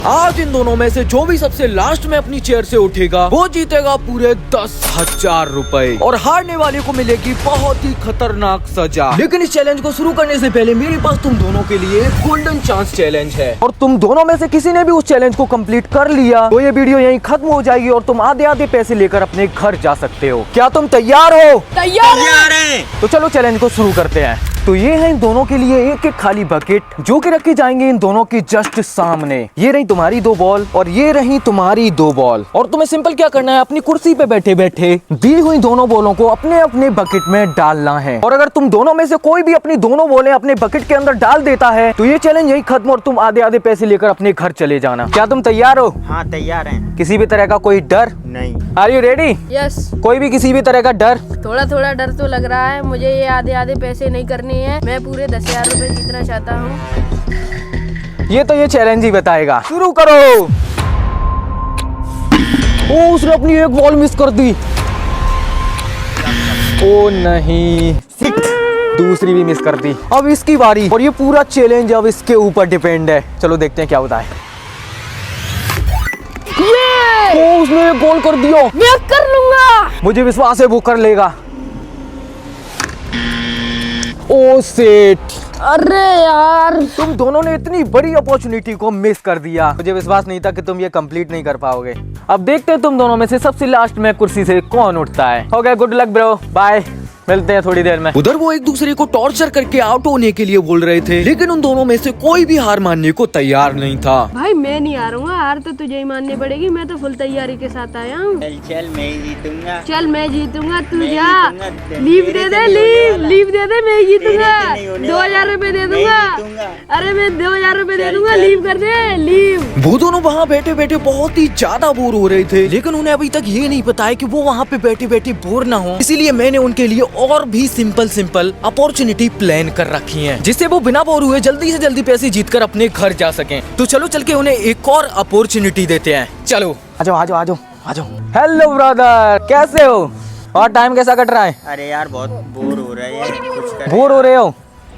आज इन दोनों में से जो भी सबसे लास्ट में अपनी चेयर से उठेगा वो जीतेगा पूरे 10,000 रुपए और हारने वाले को मिलेगी बहुत ही खतरनाक सजा। लेकिन इस चैलेंज को शुरू करने से पहले मेरे पास तुम दोनों के लिए गोल्डन चांस चैलेंज है और तुम दोनों में से किसी ने भी उस चैलेंज को कंप्लीट कर लिया तो ये वीडियो यहीं खत्म हो जाएगी और तुम आधे आधे पैसे लेकर अपने घर जा सकते हो। क्या तुम तैयार हो? तैयार है। तो चलो चैलेंज को शुरू करते हैं। तो ये है इन दोनों के लिए एक एक खाली बकेट जो कि रखी जाएंगे इन दोनों के जस्ट सामने। ये रही तुम्हारी 2 बॉल और ये रही तुम्हारी 2 बॉल और तुम्हें सिंपल क्या करना है, अपनी कुर्सी पे बैठे बैठे दी हुई दोनों बॉलों को अपने अपने बकेट में डालना है और अगर तुम दोनों में से कोई भी अपनी दोनों बॉलें अपने बकेट के अंदर डाल देता है तो ये चैलेंज यही खत्म और तुम आधे आधे पैसे लेकर अपने घर चले जाना। क्या तुम तैयार हो? हाँ तैयार हैं। किसी भी तरह का कोई डर नहीं। Are you ready? यस। कोई भी किसी भी तरह का डर? थोड़ा थोड़ा डर तो लग रहा है मुझे। ये आधे आधे पैसे नहीं करने हैं, मैं पूरे 10,000 रुपए जीतना चाहता हूँ। ये चैलेंज ही बताएगा। शुरू करो। ओ उसने अपनी एक बॉल मिस कर दी। ओ नहीं, दूसरी भी मिस कर दी। अब इसकी बारी और ये पूरा चैलेंज अब इसके ऊपर डिपेंड है। चलो देखते हैं क्या होता है। ओ उसने एक गोल कर दिया। मैं कर लूंगा, मुझे विश्वास है वो कर लेगा। ओ सेट, अरे यार तुम दोनों ने इतनी बड़ी अपॉर्चुनिटी को मिस कर दिया। मुझे विश्वास नहीं था कि तुम ये कंप्लीट नहीं कर पाओगे। अब देखते हैं तुम दोनों में से सबसे लास्ट में कुर्सी से कौन उठता है। हो गया, गुड लक ब्रो, बाय, मिलते हैं थोड़ी देर में। उधर वो एक दूसरे को टॉर्चर करके आउट होने के लिए बोल रहे थे लेकिन उन दोनों में से कोई भी हार मानने को तैयार नहीं था। भाई मैं नहीं हारूंगा, हार तो तुझे ही माननी पड़ेगी। मैं तो फुल तैयारी के साथ आया हूँ। चल मैं ही जीतूंगा। चल मैं जीतूंगा, तू मैं जा। जीतूंगा। लीव दे दे, लीव दे दे, मैं जीतूंगा। तेरे से नहीं होने 2,000 रुपए दे मैं दूंगा। जीतूंगा। अरे मैं 2,000 रुपए दे चल, दूंगा, चल। लीव कर दे, लीव। वो दोनों वहाँ बैठे बैठे बहुत ही ज्यादा बोर हो रहे थे लेकिन उन्हें अभी तक ये नहीं पता है कि वो वहाँ पे बैठे बैठे बोर ना हो, इसीलिए मैंने उनके लिए और भी सिंपल अपॉर्चुनिटी प्लान कर रखी है जिससे वो बिना बोर हुए जल्दी से जल्दी पैसे जीतकर अपने घर जा सकें। तो चलो चल के उन्हें एक और अपॉर्चुनिटी देते हैं। चलो आजो आजो आजो आजो। हेलो ब्रदर, कैसे हो और टाइम कैसा कट रहा है? अरे यार बहुत बोर हो रहा है, कुछ कर। बोर हो रहे हो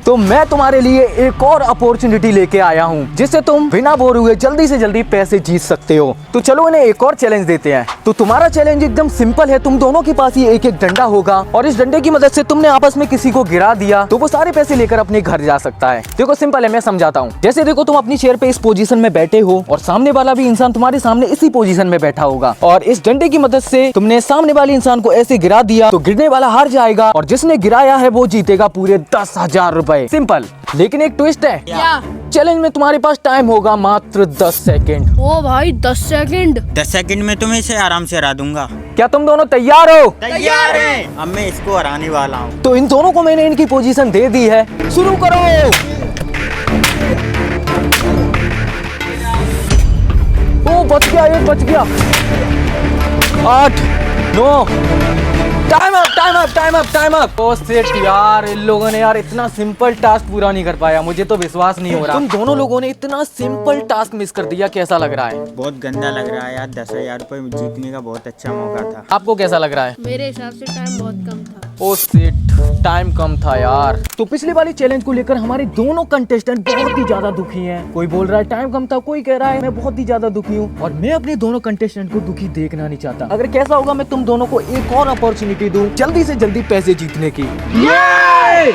तो मैं तुम्हारे लिए एक और अपॉर्चुनिटी लेके आया हूँ जिससे तुम बिना बोर हुए जल्दी से जल्दी पैसे जीत सकते हो। तो चलो इन्हें एक और चैलेंज देते हैं। तो तुम्हारा चैलेंज एकदम सिंपल है। तुम दोनों के पास ये एक एक डंडा होगा और इस डंडे की मदद से तुमने आपस में किसी को गिरा दिया तो वो सारे पैसे लेकर अपने घर जा सकता है। देखो सिंपल है, मैं समझाता हूँ। जैसे देखो तुम अपनी चेयर पे इस पोजीशन में बैठे हो और सामने वाला भी इंसान तुम्हारे सामने इसी पोजीशन में बैठा होगा और इस डंडे की मदद से तुमने सामने वाले इंसान को ऐसे गिरा दिया तो गिरने वाला हार जाएगा और जिसने गिराया है वो जीतेगा पूरे 10,000 रुपए। सिंपल, लेकिन एक ट्विस्ट है। क्या? चैलेंज में तुम्हारे पास टाइम होगा मात्र 10 सेकंड। ओ भाई 10 सेकंड। 10 सेकंड में तुम्हें इसे आराम से हरा दूंगा। क्या तुम दोनों तैयार हो? तैयार है। अब मैं इसको हराने वाला हूँ। तो इन दोनों को मैंने इनकी पोजीशन दे दी है, शुरू करो। ओ बच गया, एक बच गया। 8 9 time up time up time up time up. ओ सेट यार, इन लोगों ने यार इतना सिंपल टास्क पूरा नहीं कर पाया। मुझे तो विश्वास नहीं हो रहा। तुम दोनों लोगों ने इतना सिंपल टास्क मिस कर दिया। कैसा लग रहा है? बहुत गंदा लग रहा है यार। 10,000 रुपए जीतने का बहुत अच्छा मौका था। आपको कैसा लग रहा है? मेरे हिसाब से टाइम बहुत कम था। ओ सेट, टाइम कम था यार। तो पिछली वाली चैलेंज को लेकर हमारे दोनों कंटेस्टेंट बहुत ही ज्यादा दुखी हैं। कोई बोल रहा है टाइम कम था, कोई कह रहा है मैं बहुत ही ज्यादा दुखी हूँ और मैं अपने दोनों कंटेस्टेंट को दुखी देखना नहीं चाहता। अगर कैसा होगा मैं तुम दोनों को एक और अपॉर्चुनिटी दूं जल्दी से जल्दी पैसे जीतने की।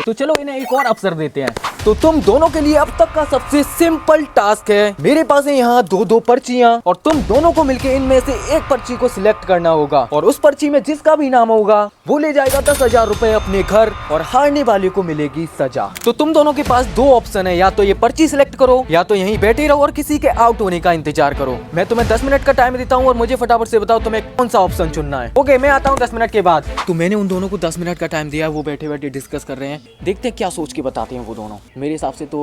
तो चलो इन्हें एक और अवसर देते हैं। तो तुम दोनों के लिए अब तक का सबसे सिंपल टास्क है। मेरे पास है यहाँ 2-2 पर्चियाँ और तुम दोनों को मिलके इनमें से एक पर्ची को सिलेक्ट करना होगा और उस पर्ची में जिसका भी नाम होगा वो ले जाएगा 10,000 रुपए अपने घर और हारने वाले को मिलेगी सजा। तो तुम दोनों के पास 2 ऑप्शन है, या तो ये पर्ची सिलेक्ट करो या तो यहीं बैठे रहो और किसी के आउट होने का इंतजार करो। मैं तुम्हें 10 मिनट का टाइम देता हूँ और मुझे फटाफट से बताओ तुम्हें कौन सा ऑप्शन चुनना है। ओके, मैं आता हूँ 10 मिनट के बाद। तो मैंने उन दोनों को 10 मिनट का टाइम दिया, वो बैठे बैठे डिस्कस कर रहे हैं। देखते हैं क्या सोच के बताते हैं वो दोनों। मेरे हिसाब से तो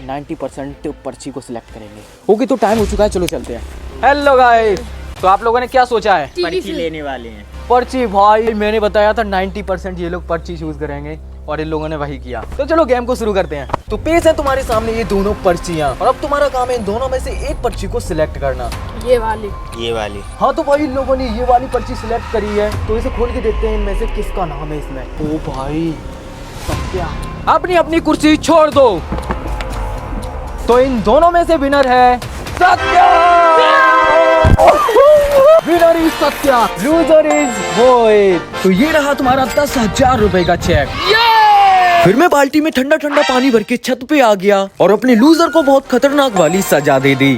90% पर्ची को सिलेक्ट करेंगे। ओके, तो टाइम हो चुका है, चलो चलते हैं। हेलो गाइस, तो आप लोगों ने क्या सोचा है? पर्ची लेने वाले हैं। पर्ची? भाई मैंने बताया था 90% ये लोग पर्ची चूज करेंगे और इन लोगों ने वही किया। तो चलो गेम को शुरू करते हैं। तो पेश है तुम्हारे सामने ये दोनों पर्चियां और अब तुम्हारा काम है इन दोनों में से एक पर्ची को सिलेक्ट करना। ये वाली। ये वाली। हाँ, तो भाई इन लोगों ने ये वाली पर्ची सिलेक्ट करी है तो इसे खोल के देखते हैं इनमें से किसका नाम है इसमें। ओ भाई सत्या, अपनी अपनी कुर्सी छोड़ दो। तो इन दोनों में से विनर है Satya. Winner is Satya, loser is Mohit. तो ये रहा तुम्हारा 10,000 रुपए का चेक। फिर मैं बाल्टी में ठंडा ठंडा पानी भर के छत पे आ गया और अपने लूजर को बहुत खतरनाक वाली सजा दे दी।